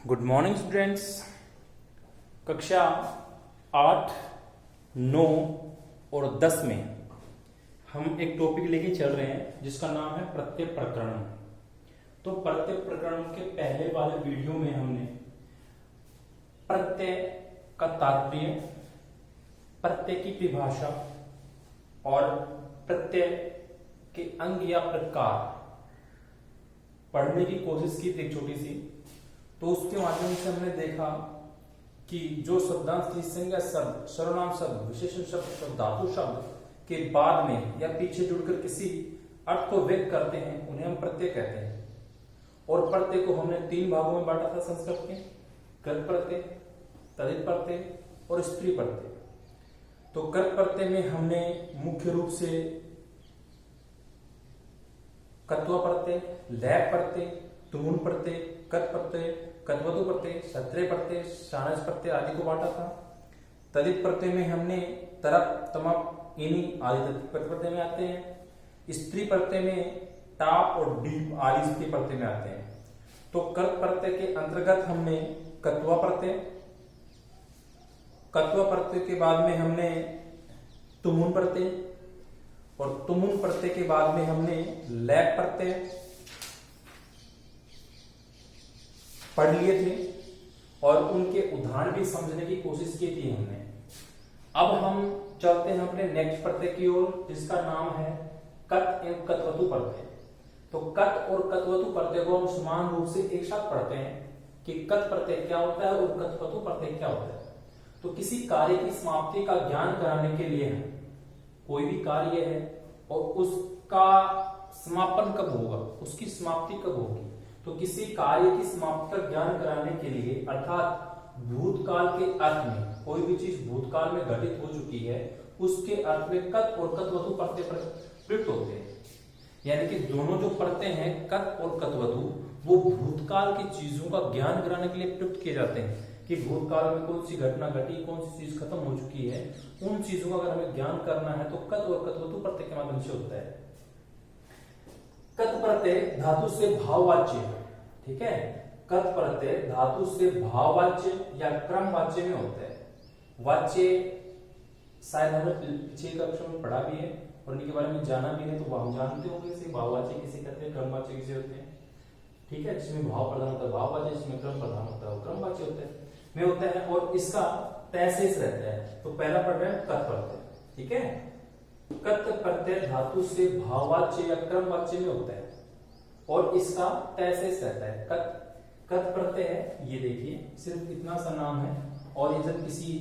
Good morning students. कक्षा 8, 9 और 10 में हम एक टॉपिक लेके चल रहे हैं जिसका नाम है प्रत्यय प्रकरण। तो प्रत्यय प्रकरण के पहले वाले वीडियो में हमने प्रत्यय का तात्पर्य, प्रत्यय की परिभाषा और प्रत्यय के अंग या प्रकार पढ़ने की कोशिश की थी छोटी सी। तो उसके माध्यम से हमने देखा कि जो शब्दांश की संज्ञा शब्द, सर्वनाम शब्द, विशेषण शब्द, धातु शब्द के बाद में या पीछे जुड़कर किसी अर्थ को व्यक्त करते हैं उन्हें हम प्रत्यय कहते हैं। और प्रत्यय को हमने 3 भागों में बांटा था संस्कृत के, कृत प्रत्यय, तद्धित प्रत्यय और स्त्री प्रत्यय। तो कृत प्रत्यय में हमने मुख्य रूप से कत्व प्रत्यय, लैप प्रत्यय, तुमुन प्रत्यय, कत प्रत्यय, कत्वतु प्रत्यय, सत्रय प्रत्यय, शानच प्रत्यय आदि को बांटा था। तद्धित प्रत्यय में हमने तरप, तमप, इनी आदि प्रत्यय में आते हैं। स्त्री प्रत्यय में टाप और डीप आदि स्त्री प्रत्यय में आते हैं। तो कृत प्रत्यय के अंतर्गत हमने कत्वा प्रत्यय, कत्वा प्रत्यय के बाद में हमने तुमुन प्रत्यय और तुमुन प्रत्यय के बाद में हमने लैप प्रत्यय पढ़ लिए थे और उनके उदाहरण भी समझने की कोशिश की थी हमने। अब हम चलते हैं अपने नेक्स्ट प्रत्यय की ओर जिसका नाम है कत एवं कत्वतु प्रत्यय। तो कत और कत्वतु प्रत्यय को हम समान रूप से एक साथ पढ़ते हैं कि कत प्रत्यय क्या होता है और कत्वतु प्रत्यय क्या होता है। तो किसी कार्य की समाप्ति का ज्ञान कराने के लिए कोई भी कार्य है और उसका समापन कब होगा, उसकी समाप्ति कब होगी, तो किसी कार्य की समाप्ति का ज्ञान कराने के लिए अर्थात भूतकाल के अर्थ में कोई भी चीज भूतकाल में घटित हो चुकी है उसके अर्थ में कत और कत्वतु प्रत्यय प्रयुक्त होते हैं। यानी कि दोनों जो प्रत्यय हैं कत और कत्वतु वो भूतकाल की चीजों का ज्ञान कराने के लिए प्रयुक्त किए जाते हैं कि भूतकाल में कौन सी घटना घटी, कौन सी चीज खत्म हो चुकी है, उन चीजों का अगर हमें ज्ञान करना है तो कत और कत्वतु प्रत्यय के माध्यम से होता है। कत प्रत्यय धातु से भाववाच्य, ठीक है, कत प्रत्यय धातु से भाववाच्य या क्रमवाच्य में होता है। वाच्य शायद हमने पीछे कक्षा में पढ़ा भी है और इनके बारे में जाना भी है, तो हम जानते होंगे इसे भाववाच्य किसे कहते हैं, क्रमवाच्य किसे होते हैं, ठीक है। जिसमें भाव प्रधान होता है भाववाच्य, जिसमें क्रम प्रधान होता है वो क्रमवाच्य होता है में होता है और इसका तय शेष रहता है। तो पहला पढ़ रहे हैं कत प्रत्यय, ठीक है। कत प्रत्यय धातु से भाववाच्य या क्रमवाच्य में होता है और इसका तय शेष रहता है। कत प्रत्यय है, ये देखिए सिर्फ इतना सा नाम है और ये जब किसी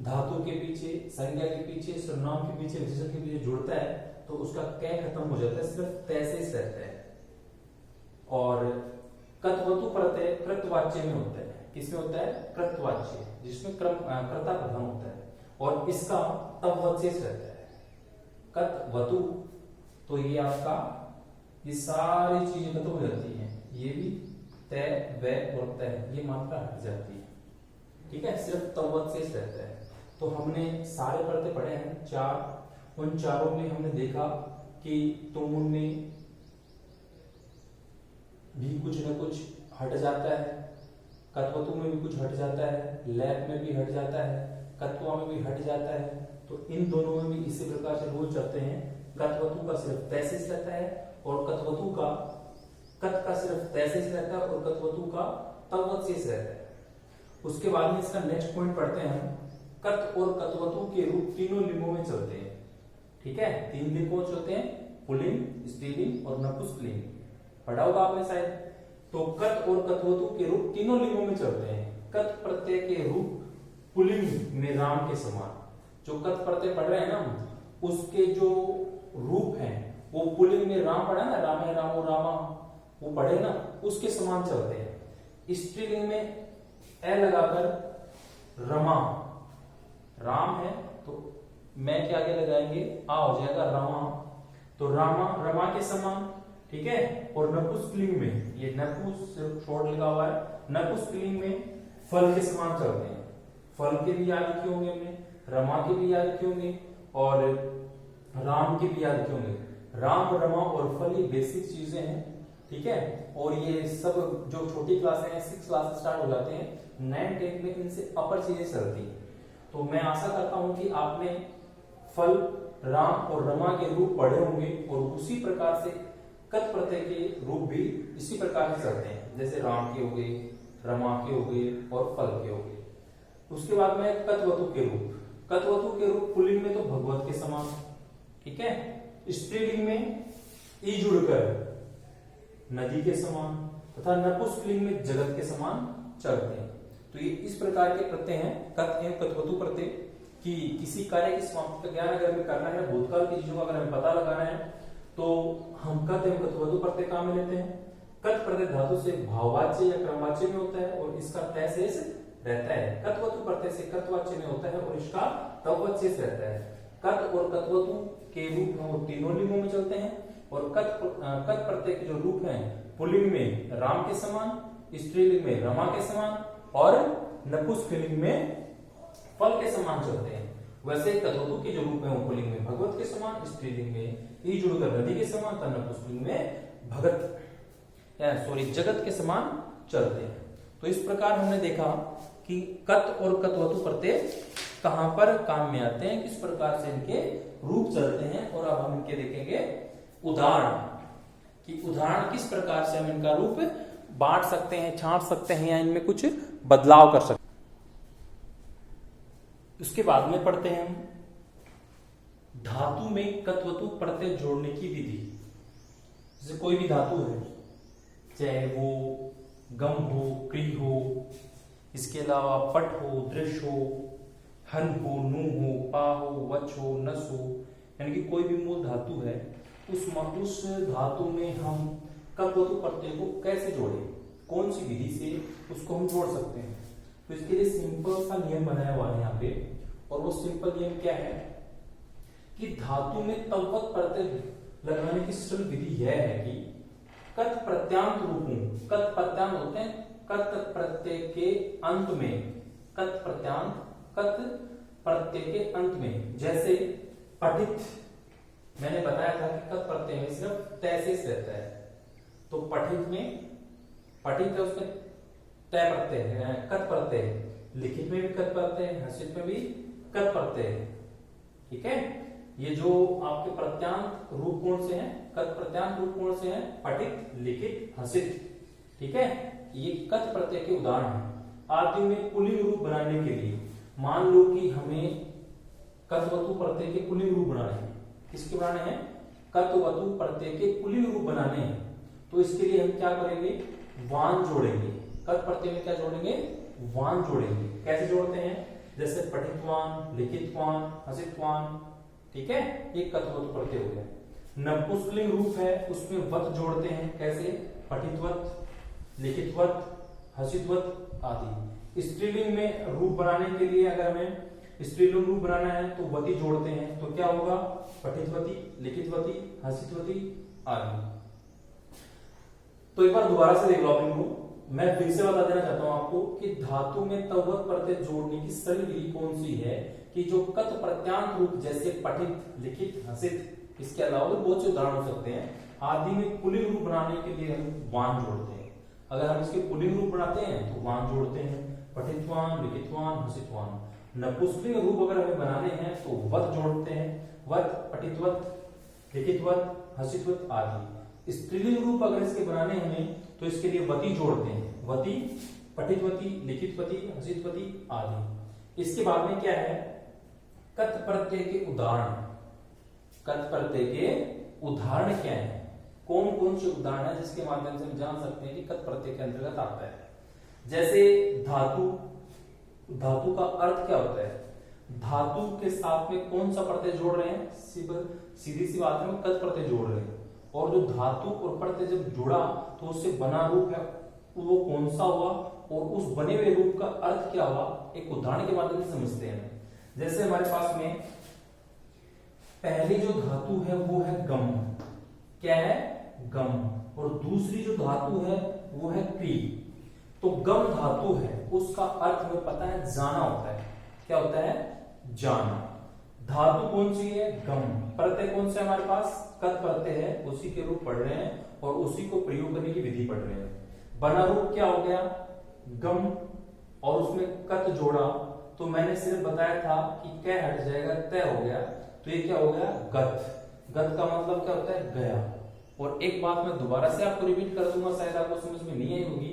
धातु के पीछे, संज्ञा के पीछे, सर्वनाम के पीछे, विशेषण के पीछे जुड़ता है तो उसका कै खत्म हो जाता है, सिर्फ तय शेष रहता है। और कत्वतु प्रत्यय कृतवाच्य में होता है। किसमें होता है? कृतवाच्य, जिसमें कर्ता प्रधान होता है और इसका तववत शेष रहता है। कत्वतु तो ये आपका ये सारी चीजें खत्म हो जाती हैं, ये भी तय, व और तय ये मात्रा हट जाती है, ठीक है, सिर्फ तववत शेष रहता है। तो हमने सारे प्रत्यय पढ़े हैं 4, उन चारों में हमने देखा कि तुमुन में भी कुछ न कुछ हट जाता है, कत्वतु में भी कुछ हट जाता है, लैप में भी हट जाता है, कत्वा में भी हट जाता है। तो इन दोनों में भी इसी प्रकार से रूल चलते हैं। कत्वतु का सिर्फ तय शेष रहता है और कत्वतु का कत का सिर्फ तय शेष रहता है और कत्वतु का तववत शेष रहता है। उसके बाद में इसका नेक्स्ट पॉइंट पढ़ते हैं हम। कत और कत्वतु के रूप तीनों लिंगों में चलते हैं, ठीक है। 3 लिंग कौन से होते हैं? पुल्लिंग, स्त्रीलिंग और नपुंसकलिंग, पढ़ा होगा आपने शायद। तो कत और कत्वतु के रूप तीनों लिंगों में चलते हैं। कत प्रत्यय के रूप पुल्लिंग में राम के समान, जो कत प्रत्यय पढ़ रहे हैं ना उसके जो रूप हैं वो पुल्लिंग में राम पढ़ा ना, रामे रामो रामा, वो पढ़े ना, उसके समान चलते हैं। स्त्रीलिंग में ए लगाकर रमा, राम है तो मैं के आगे लगाएंगे आ हो जाएगा रामा, तो रामा रमा के समान, ठीक है। और नपुंसकलिंग में ये नपुंस शॉर्ट लगा हुआ है, नपुंसकलिंग में फल के समान चलते हैं। फल के भी याद रखे होंगे हमने, रमा के भी याद रखे होंगे और राम के भी याद रखे होंगे। राम, रमा और फल ये बेसिक चीजें हैं, ठीक है। और ये सब जो छोटी क्लासें हैं 6 क्लास स्टार्ट हो जाते हैं, 9 10 में इनसे अपर चीजें चलती हैं। तो मैं आशा करता हूं कि आपने फल, राम और रमा के रूप पढ़े होंगे और उसी प्रकार से कत प्रत्यय के रूप भी इसी प्रकार से चलते हैं, जैसे राम के हो गए, रमा के हो गए और फल के हो गए। उसके बाद में कतवतु के रूप। कतवतु के रूप पुल्लिंग में तो भगवत के समान, ठीक है, स्त्रीलिंग में ई जुड़कर नदी के समान तथा नपुंसकलिंग में जगत के समान चलते हैं। तो ये इस प्रकार के प्रत्यय हैं कत एवं कतवतु प्रत्यय कि किसी कार्य की समाप्ति का ज्ञान अगर हमें करना है, भूतकाल की चीजों का अगर हमें पता लगाना है, तो हम कत एवं कतवतु प्रत्यय काम में लेते हैं। कत प्रत्यय धातु से भाववाच्य या क्रमवाच्य में होता है और इसका तय शेष रहता है। कतवतु प्रत्यय से कर्तवाच्य में होता है और इसका तववत शेष रहता है। कत और कतवतु के रूप वो तीनों लिंगों में चलते हैं और कत प्रत्यय के जो रूप हैं पुल्लिंग में राम के समान, स्त्रीलिंग में रमा के समान और नपुंसकलिंग में फल के समान चलते हैं। वैसे कतवतु के जो रूप है वो पुल्लिंग में भगवत के समान, स्त्रीलिंग में ई जुड़कर नदी के समान तथा नपुंसकलिंग में जगत के समान चलते हैं। तो इस प्रकार हमने देखा कि कत और कतवतु प्रत्यय कहां पर काम में आते हैं, किस प्रकार से इनके रूप चलते हैं, और अब हम इनके देखेंगे उदाहरण कि उदाहरण किस प्रकार से हम इनका रूप बांट सकते हैं, छांट सकते हैं या इनमें कुछ बदलाव कर सकते हैं। उसके बाद में पढ़ते हैं हम धातु में कतवतु प्रत्यय जोड़ने की विधि। जैसे कोई भी धातु है, चाहे वो गम हो, क्री हो, इसके अलावा पट हो, दृश हो, हन हो, नु हो, पा हो, वच हो, नस हो, यानी कि कोई भी मूल धातु है, उस धातु में हम कतवतु प्रत्यय को कैसे जोड़ें, कौन सी विधि से उसको हम जोड़ सकते हैं। तो इसके लिए सिंपल सा नियम बनाया हुआ है यहाँ पे, और वो सिंपल नियम क्या है कि धातु में तववत प्रत्यय लगाने की सरल विधि यह है कि कत प्रत्यांत रूपों, कत प्रत्यांत होते हैं कत प्रत्यय के अंत में, कत प्रत्यांत कत प्रत्यय के अंत में, जैसे पठित, मैंने बताया था कि कत प्रत्यय में सिर्फ तय शेष रहता है, तो पठित में पठित है उसमें तय प्रत्यय है, कत प्रत्यय, लिखित में भी कत प्रत्यय, हसित में भी कत प्रत्यय है, ठीक है। ये जो आपके प्रत्यांत रूप कौन से हैं, कत प्रत्यांत रूप कौन से हैं, पठित, लिखित, हसित, ठीक है, ये कत प्रत्यय के उदाहरण हैं। आदि में पुल्लिंग रूप बनाने के लिए मान लो कि हमें कतवतु प्रत्यय के पुल्लिंग रूप बनाने हैं, किसके बनाने हैं, कतवतु प्रत्यय के पुल्लिंग रूप बनाने हैं, तो इसके लिए हम क्या करेंगे, वान जोड़ेंगे। कत प्रत्यय में क्या जोड़ेंगे, वान जोड़ेंगे। कैसे जोड़ते हैं, जैसे पठितवान, लिखितवान, हसितवान, ठीक है, ये कतवतु प्रत्यय हो गया। नपुंसकलिंग रूप है, उसमें वत जोड़ते हैं, कैसे, पठितवत, लिखितवत, हसितवत आदि। स्त्रीलिंग में रूप बनाने के लिए अगर हमें स्त्रीलिंग रूप बनाना है तो वती जोड़ते हैं, तो क्या होगा, पठितवती, लिखितवती, हसितवती आदि। तो एक बार दोबारा से देख लो आप इनको, मैं फिर से बता देना चाहता हूं आपको कि धातु में तववत प्रत्यय जोड़ने की सरल विधि कौन सी है कि जो कत प्रत्यांत रूप जैसे पठित, लिखित, हसित, इसके अलावा बहुत से उदाहरण हो सकते हैं, आदि में पुल्लिंग रूप बनाने के लिए हम वान जोड़ते हैं। अगर हम इसके पुल्लिंग रूप बनाते हैं तो वान जोड़ते हैं, पठितवान, लिखितवान, हसितवान। नपुंसकलिंग रूप अगर हमें बनाने हैं तो वत जोड़ते हैं, वत, पठितवत, लिखितवत, हसितवत आदि। स्त्रीलिंग रूप अगर इसके बनाने हमें तो इसके लिए वती जोड़ते हैं, वती, पठितवती, लिखितवती, हसितवती आदि। इसके बाद में क्या है, कत प्रत्यय के उदाहरण। कत प्रत्यय के उदाहरण क्या है, कौन कौन से उदाहरण है जिसके माध्यम से हम जान सकते हैं कि कत प्रत्यय के अंतर्गत आता है। जैसे धातु, धातु का अर्थ क्या होता है, धातु के साथ में कौन सा प्रत्यय जोड़ रहे हैं, सीधी सी बात है, कत प्रत्यय जोड़ रहे हैं, और जो धातु और प्रत्यय जब जुड़ा तो उससे बना रूप है वो कौन सा हुआ, और उस बने हुए रूप का अर्थ क्या हुआ, एक उदाहरण के माध्यम से समझते हैं। जैसे हमारे पास में पहली जो धातु है वो है गम, क्या है, गम, और दूसरी जो धातु है वो है क्री। तो गम धातु है, उसका अर्थ हमें पता है जाना होता है, क्या होता है, जाना। धातु कौन सी है? गम। प्रत्यय कौन सा हमारे पास? कत प्रत्यय है, उसी के रूप पढ़ रहे हैं और उसी को प्रयोग करने की विधि पढ़ रहे हैं। बना रूप क्या हो गया? गम, और उसमें कत जोड़ा तो मैंने सिर्फ बताया था कि कै हट जाएगा, तय हो गया, तो ये क्या हो गया? गत। गत का मतलब क्या होता है? गया। और एक बात मैं दोबारा से आपको रिपीट कर दूंगा, शायद आपको समझ में नहीं आई होगी,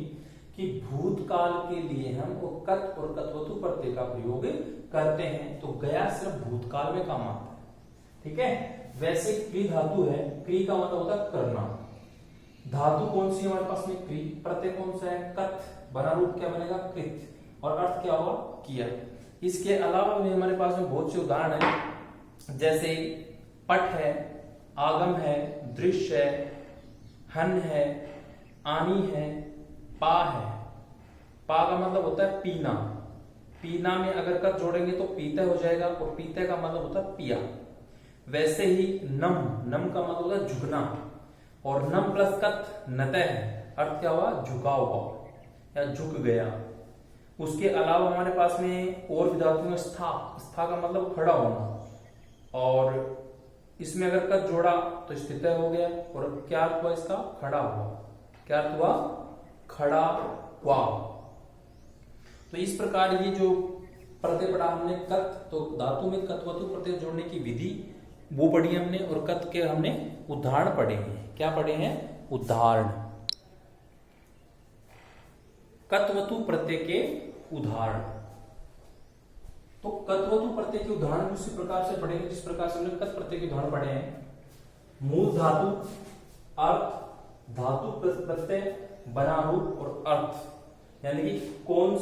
कि भूतकाल के लिए हम कत और कत्वतु प्रत्यय का प्रयोग करते हैं, तो गया सिर्फ भूतकाल में काम आता है, ठीक है। वैसे क्री धातु है, क्री का मतलब होता है करना। धातु कौन सी हमारे पास में? क्री। प्रत्यय कौन सा है? कत। बना रूप क्या बनेगा? कृत। और अर्थ क्या हुआ? किया। इसके अलावा भी हमारे पास में बहुत से उदाहरण है, जैसे पट है, आगम है, दृश्य है, हन है, आनी है, पा है। पा का मतलब होता है पीना। पीना में अगर कत जोड़ेंगे तो पीते हो जाएगा, और पीते का मतलब होता है पिया। वैसे ही नम, नम का मतलब होता है झुकना, और नम प्लस कत नतः है, अर्थ क्या हुआ? झुका हुआ या झुक गया। उसके अलावा हमारे पास में और भी धातु में स्था, स्था का मतलब खड़ा होना, और इसमें अगर कत जोड़ा तो स्थित हो गया, और क्या अर्थ हुआ इसका? खड़ा हुआ। क्या अर्थ हुआ? खड़ा हुआ। तो इस प्रकार ये जो प्रत्यय पढ़ा हमने कत, तो धातु में कत्वतु प्रत्यय जोड़ने की विधि वो पढ़ी हमने, और कत के हमने उदाहरण पढ़े हैं। क्या पढ़े हैं? उदाहरण। कत्वतु प्रत्यय के उदाहरण। तो कत्वतु प्रत्यय के उदाहरण उसी प्रकार से पढ़ेंगे जिस प्रकार से हमने कत प्रत्यय के उदाहरण पढ़े हैं। मूल धातु, अर्थ, धातु प्लस प्रत्यय, बना रूप और अर्थ, यानी कि कौन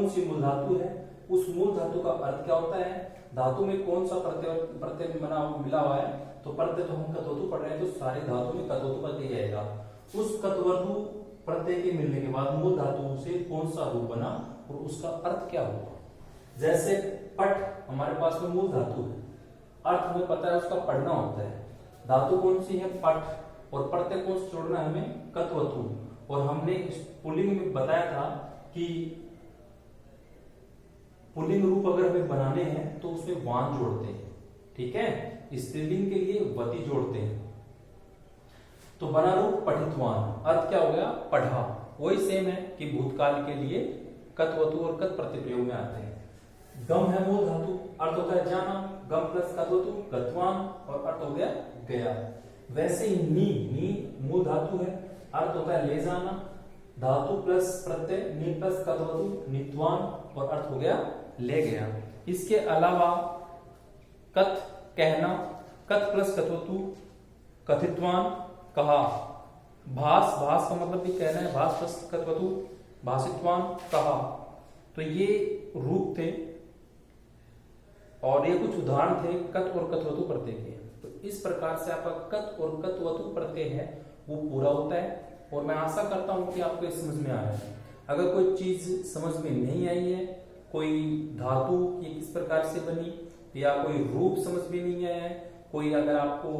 सी मूल धातु है, उस मूल धातु का अर्थ क्या होता है, धातु में कौन सा प्रत्यय मिला हुआ है। तो प्रत्यय तो हम कत्वतु पढ़ रहे हैं, तो सारे धातु में कत्वतु प्रत्यय आएगा। उस कत्वतु प्रत्यय के मिलने के बाद मूल धातुओं से कौन सा रूप बना और उसका अर्थ क्या हुआ। जैसे पट हमारे पास में मूल धातु है, अर्थ हमें पता है उसका पढ़ना होता है। धातु कौन सी है? पट। और प्रत्यय कौन से जोड़ना है हमें? कत्वतु। और हमने इस पुल्लिंग में बताया था कि पुल्लिंग रूप अगर हमें बनाने हैं तो उसमें वान जोड़ते हैं, ठीक है। स्त्रीलिंग के लिए वती जोड़ते हैं। तो बना रूप पठितवान, अर्थ क्या हो गया? पढ़ा। वही सेम है कि भूतकाल के लिए कत्वतु और कत प्रत्यय प्रयोग में आते हैं। गम है मूल धातु, अर्थ होता है जाना, गम प्लस कत्वतु गतवान, और अर्थ हो गया गया। वैसे ही नी मूल धातु है, अर्थ होता है ले जाना, धातु प्लस प्रत्यय, नी प्लस कत्वतु नीतवान, और अर्थ हो गया ले गया। इसके अलावा कत कहना, कत प्लस कत्वतु कथितवान, कहा। भास, भास का मतलब भी कहना है, भास प्लस कत्वतु भाषितवान, कहा। तो ये रूप थे और ये कुछ उदाहरण थे कत और कत्वतु प्रत्यय के। तो इस प्रकार से आपका कत और कत्वतु प्रत्यय है वो पूरा होता है, और मैं आशा करता हूं कि आपको समझ में आ रहा है। अगर कोई चीज समझ में नहीं आई है, कोई धातु ये किस प्रकार से बनी, या कोई रूप समझ में नहीं आया है, कोई अगर आपको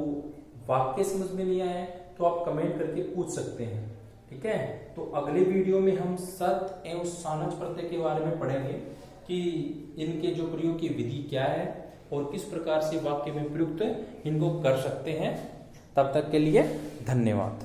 वाक्य समझ में नहीं आया है, तो आप कमेंट करके पूछ सकते हैं, ठीक है। तो अगले वीडियो में हम सत एवं सानच प्रत्यय के बारे में पढ़ेंगे कि इनके जो प्रयोग की विधि क्या है और किस प्रकार से वाक्य में प्रयुक्त इनको कर सकते हैं। तब तक के लिए धन्यवाद।